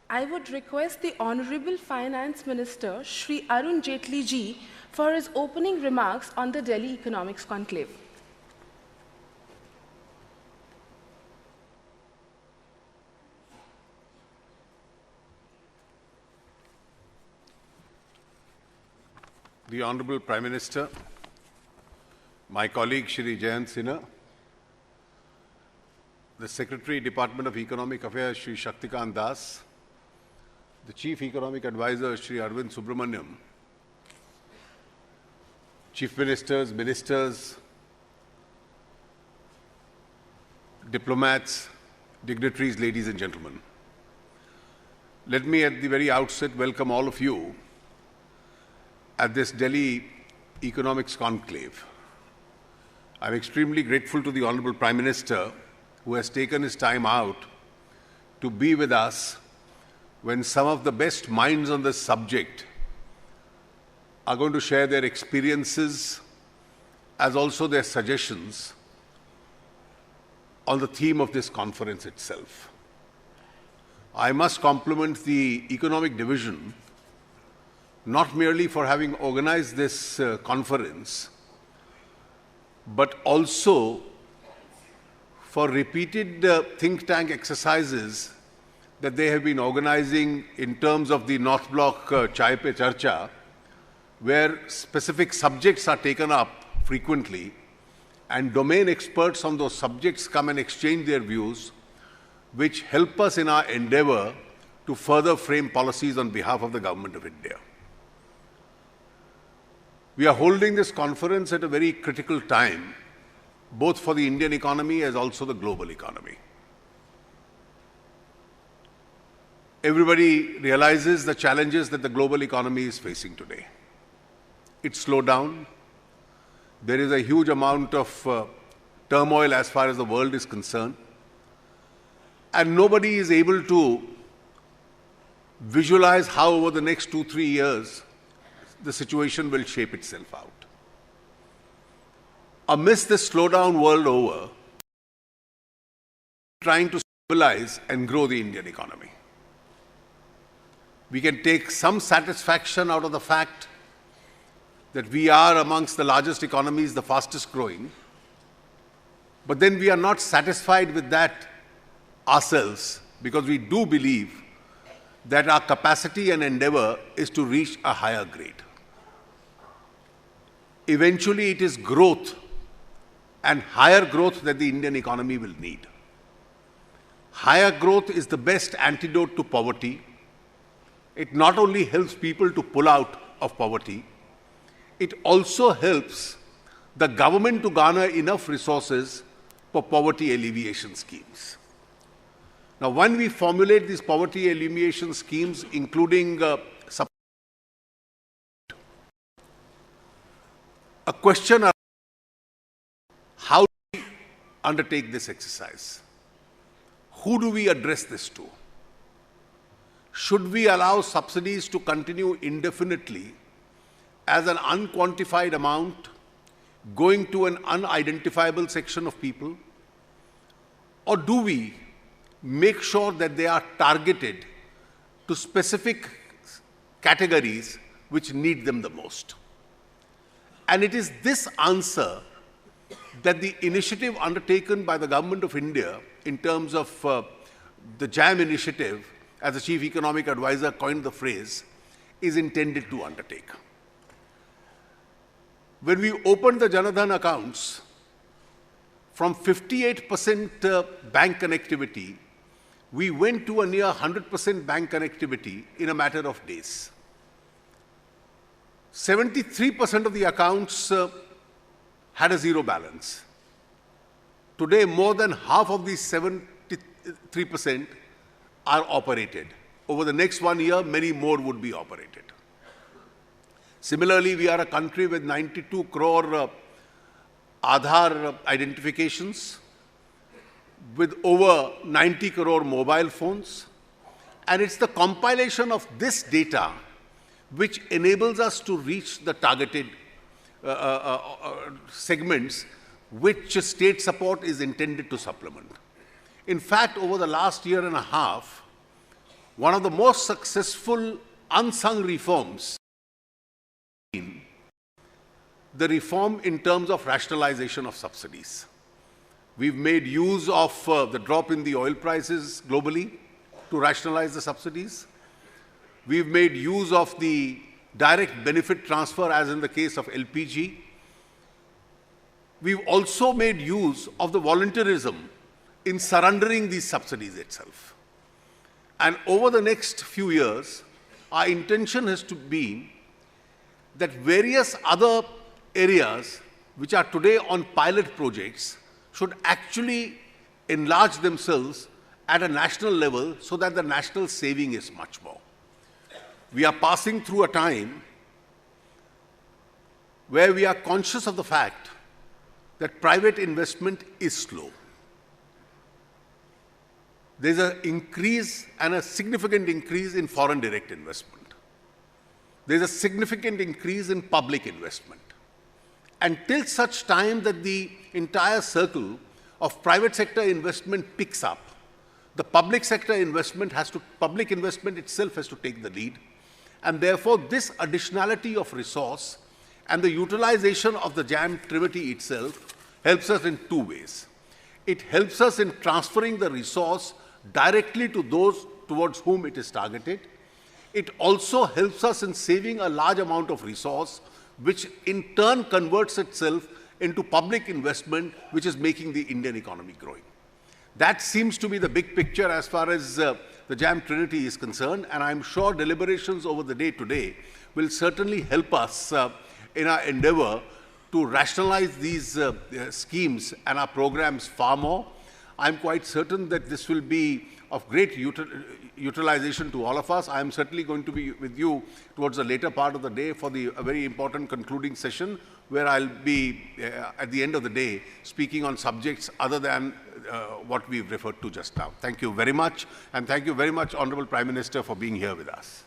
I would request the Honorable Finance Minister, Shri Arun Jaitley ji, for his opening remarks on the Delhi Economics Conclave. The Honorable Prime Minister, my colleague Shri Janata, the Secretary, Department of Economic Affairs, Shri Shaktikant Das, the Chief Economic Advisor, Shri Arvind Subramaniam, Chief Ministers, Ministers, diplomats, dignitaries, ladies and gentlemen. Let me at the very outset welcome all of you at this Delhi Economics Conclave. I'm extremely grateful to the Honorable Prime Minister who has taken his time out to be with us when some of the best minds on this subject are going to share their experiences as also their suggestions on the theme of this conference itself. I must compliment the Economic Division not merely for having organized this conference, but also for repeated think tank exercises that they have been organizing in terms of the North Block Chai Pe Charcha, where specific subjects are taken up frequently and domain experts on those subjects come and exchange their views, which help us in our endeavor to further frame policies on behalf of the Government of India. We are holding this conference at a very critical time, both for the Indian economy as also the global economy. Everybody realizes the challenges that the global economy is facing today. It's slowed down. There is a huge amount of turmoil as far as the world is concerned. And nobody is able to visualize how over the next 2-3 years the situation will shape itself out. Amidst this slowdown world over, trying to stabilize and grow the Indian economy. We can take some satisfaction out of the fact that we are amongst the largest economies, the fastest growing, but then we are not satisfied with that ourselves, because we do believe that our capacity and endeavor is to reach a higher grade. Eventually, it is growth and higher growth that the Indian economy will need. Higher growth is the best antidote to poverty. It not only helps people to pull out of poverty, it also helps the government to garner enough resources for poverty alleviation schemes. Now, when we formulate these poverty alleviation schemes, including a question around how do we undertake this exercise? Who do we address this to? Should we allow subsidies to continue indefinitely as an unquantified amount going to an unidentifiable section of people? Or do we make sure that they are targeted to specific categories which need them the most? And it is this answer that the initiative undertaken by the Government of India in terms of the JAM initiative, as the Chief Economic Advisor coined the phrase, is intended to undertake. When we opened the Janata accounts, from 58% bank connectivity, we went to a near 100% bank connectivity in a matter of days. 73% of the accounts had a zero balance. Today, more than half of these 73% are operated. Over the next 1 year, many more would be operated. Similarly, we are a country with 92 crore Aadhaar identifications, with over 90 crore mobile phones. And it's the compilation of this data which enables us to reach the targeted segments which state support is intended to supplement. In fact, over the last year and a half, one of the most successful unsung reforms, the reform in terms of rationalization of subsidies. We've made use of the drop in the oil prices globally to rationalize the subsidies. We've made use of the direct benefit transfer, as in the case of LPG. We've also made use of the voluntarism in surrendering these subsidies itself. And over the next few years, our intention has to be that various other areas which are today on pilot projects should actually enlarge themselves at a national level so that the national saving is much more. We are passing through a time where we are conscious of the fact that private investment is slow. There's an increase and a significant increase in foreign direct investment. There's a significant increase in public investment. Until such time that the entire circle of private sector investment picks up, the public sector investment public investment itself has to take the lead. And therefore, this additionality of resource and the utilization of the JAM Trinity itself helps us in two ways. It helps us in transferring the resource directly to those towards whom it is targeted. It also helps us in saving a large amount of resource, which in turn converts itself into public investment, which is making the Indian economy growing. That seems to be the big picture as far as the JAM Trinity is concerned, and I'm sure deliberations over the day today will certainly help us in our endeavor to rationalize these schemes and our programs far more. I'm quite certain that this will be of great utilization to all of us. I'm certainly going to be with you towards the later part of the day for a very important concluding session, where I'll be, at the end of the day, speaking on subjects other than what we've referred to just now. Thank you very much, and thank you very much, Honorable Prime Minister, for being here with us.